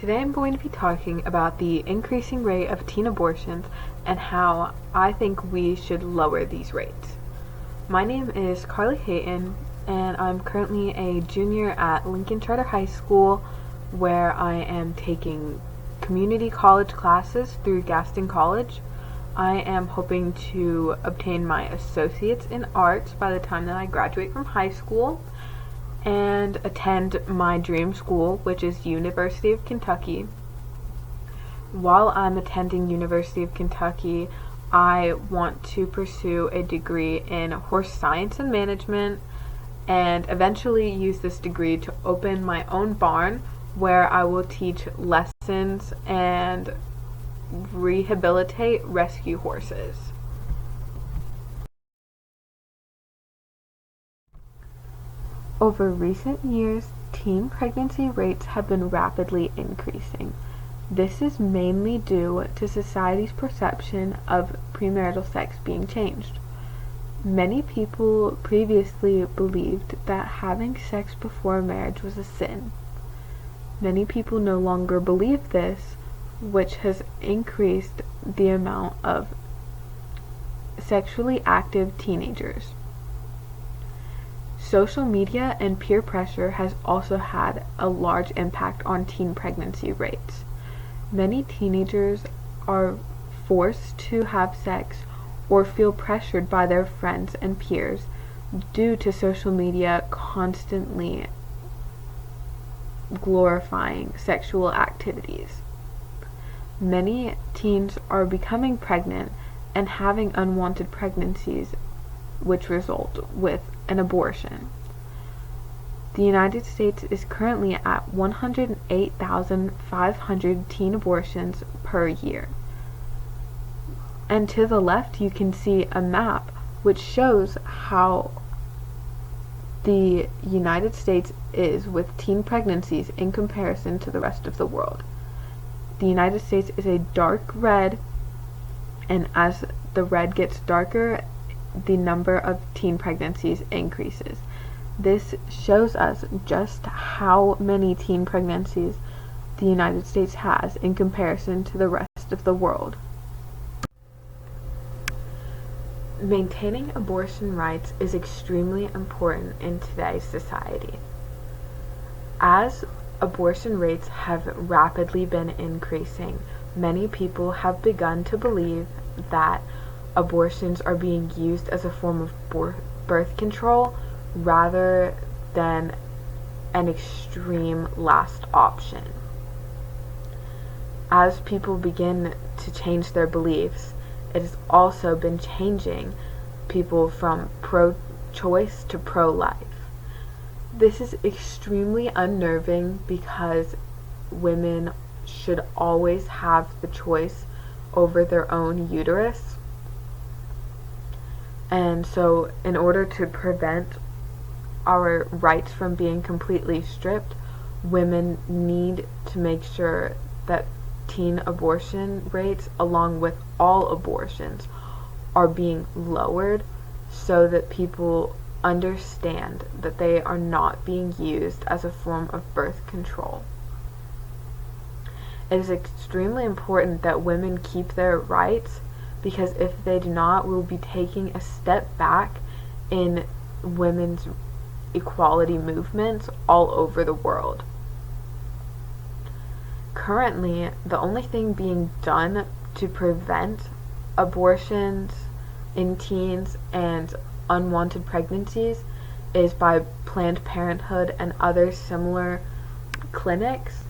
Today I'm going to be talking about the increasing rate of teen abortions and how I think we should lower these rates. My name is Carly Hayton, and I'm currently a junior at Lincoln Charter High School, where I am taking community college classes through Gaston College. I am hoping to obtain my associates in arts by the time that I graduate from high school and attend my dream school, which is University of Kentucky. While I'm attending University of Kentucky, I want to pursue a degree in horse science and management and eventually use this degree to open my own barn where I will teach lessons and rehabilitate rescue horses. Over recent years, teen pregnancy rates have been rapidly increasing. This is mainly due to society's perception of premarital sex being changed. Many people previously believed that having sex before marriage was a sin. Many people no longer believe this, which has increased the amount of sexually active teenagers. Social media and peer pressure has also had a large impact on teen pregnancy rates. Many teenagers are forced to have sex or feel pressured by their friends and peers due to social media constantly glorifying sexual activities. Many teens are becoming pregnant and having unwanted pregnancies, which result with an abortion. The United States is currently at 108,500 teen abortions per year. And to the left you can see a map which shows how the United States is with teen pregnancies in comparison to the rest of the world. The United States is a dark red, and as the red gets darker, the number of teen pregnancies increases. This shows us just how many teen pregnancies the United States has in comparison to the rest of the world. Maintaining abortion rights is extremely important in today's society. As abortion rates have rapidly been increasing, many people have begun to believe that abortions are being used as a form of birth control rather than an extreme last option. As people begin to change their beliefs, it has also been changing people from pro-choice to pro-life. This is extremely unnerving because women should always have the choice over their own uterus. And so in order to prevent our rights from being completely stripped, women need to make sure that teen abortion rates, along with all abortions, are being lowered so that people understand that they are not being used as a form of birth control. It is extremely important that women keep their rights, because if they do not, we'll be taking a step back in women's equality movements all over the world. Currently, the only thing being done to prevent abortions in teens and unwanted pregnancies is by Planned Parenthood and other similar clinics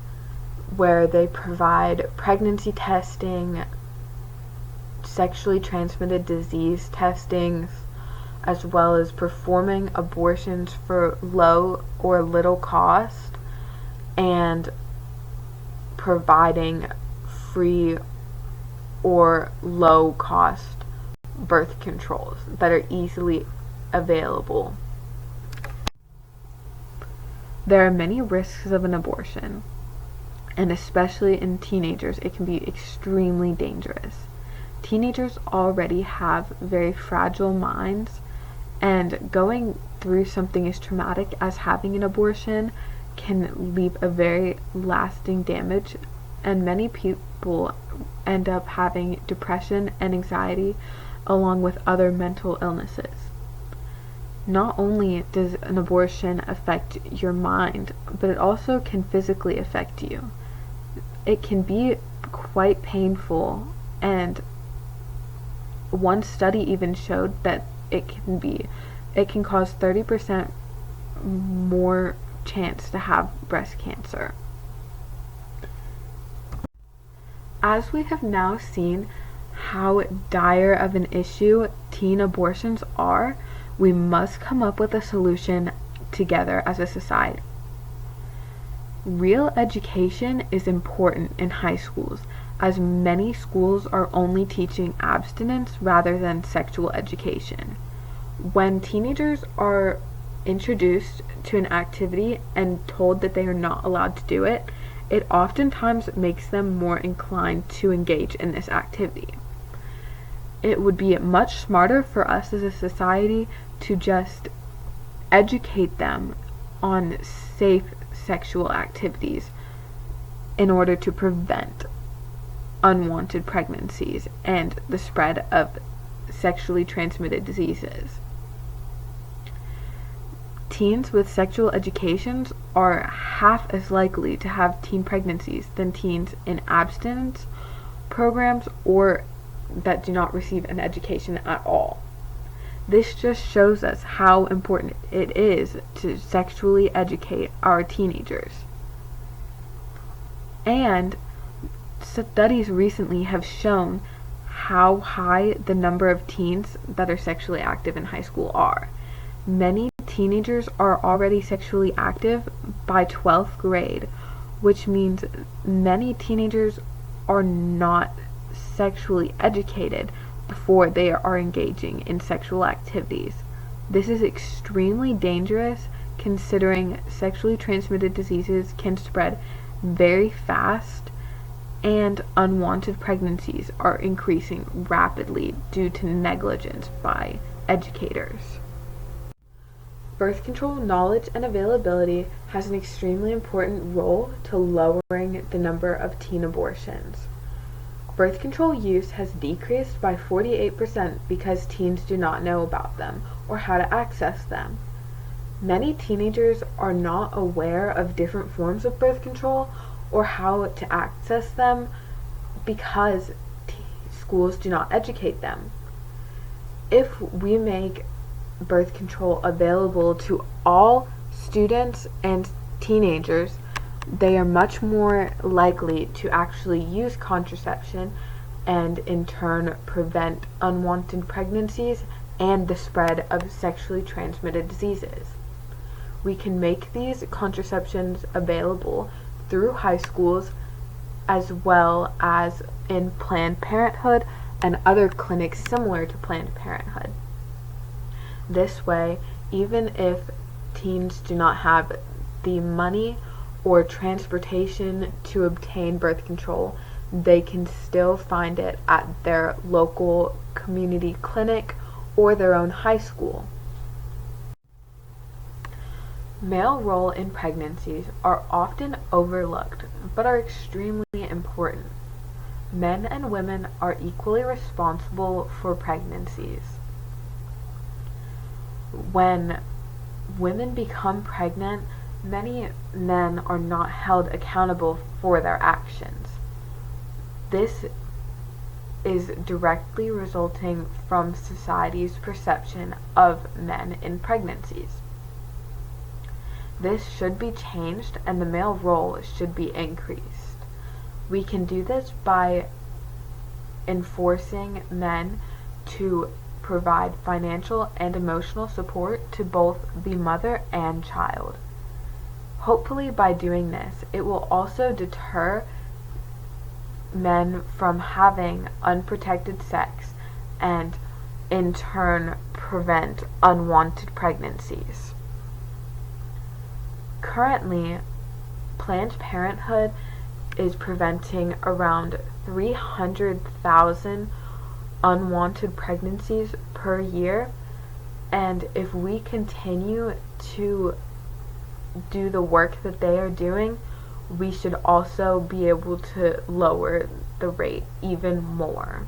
where they provide pregnancy testing, sexually transmitted disease testings, as well as performing abortions for low or little cost and providing free or low cost birth controls that are easily available. There are many risks of an abortion, and especially in teenagers, it can be extremely dangerous. Teenagers already have very fragile minds, and going through something as traumatic as having an abortion can leave a very lasting damage, and many people end up having depression and anxiety along with other mental illnesses. Not only does an abortion affect your mind, but it also can physically affect you. It can be quite painful, and one study even showed that it can cause 30% more chance to have breast cancer. As we have now seen how dire of an issue teen abortions are, we must come up with a solution together as a society. Real education is important in high schools, as many schools are only teaching abstinence rather than sexual education. When teenagers are introduced to an activity and told that they are not allowed to do it, it oftentimes makes them more inclined to engage in this activity. It would be much smarter for us as a society to just educate them on safe sexual activities in order to prevent unwanted pregnancies and the spread of sexually transmitted diseases. Teens with sexual educations are half as likely to have teen pregnancies than teens in abstinence programs or that do not receive an education at all. This just shows us how important it is to sexually educate our teenagers. And studies recently have shown how high the number of teens that are sexually active in high school are. Many teenagers are already sexually active by 12th grade, which means many teenagers are not sexually educated before they are engaging in sexual activities. This is extremely dangerous, considering sexually transmitted diseases can spread very fast and unwanted pregnancies are increasing rapidly due to negligence by educators. Birth control knowledge and availability has an extremely important role to lowering the number of teen abortions. Birth control use has decreased by 48% because teens do not know about them or how to access them. Many teenagers are not aware of different forms of birth control or how to access them because schools do not educate them. If we make birth control available to all students and teenagers, they are much more likely to actually use contraception and in turn prevent unwanted pregnancies and the spread of sexually transmitted diseases. We can make these contraceptions available through high schools as well as in Planned Parenthood and other clinics similar to Planned Parenthood. This way, even if teens do not have the money or transportation to obtain birth control, they can still find it at their local community clinic or their own high school. Male role in pregnancies are often overlooked, but are extremely important. Men and women are equally responsible for pregnancies. When women become pregnant, many men are not held accountable for their actions. This is directly resulting from society's perception of men in pregnancies. This should be changed and the male role should be increased. We can do this by enforcing men to provide financial and emotional support to both the mother and child. Hopefully by doing this, it will also deter men from having unprotected sex and in turn prevent unwanted pregnancies. Currently, Planned Parenthood is preventing around 300,000 unwanted pregnancies per year, and if we continue to do the work that they are doing, we should also be able to lower the rate even more.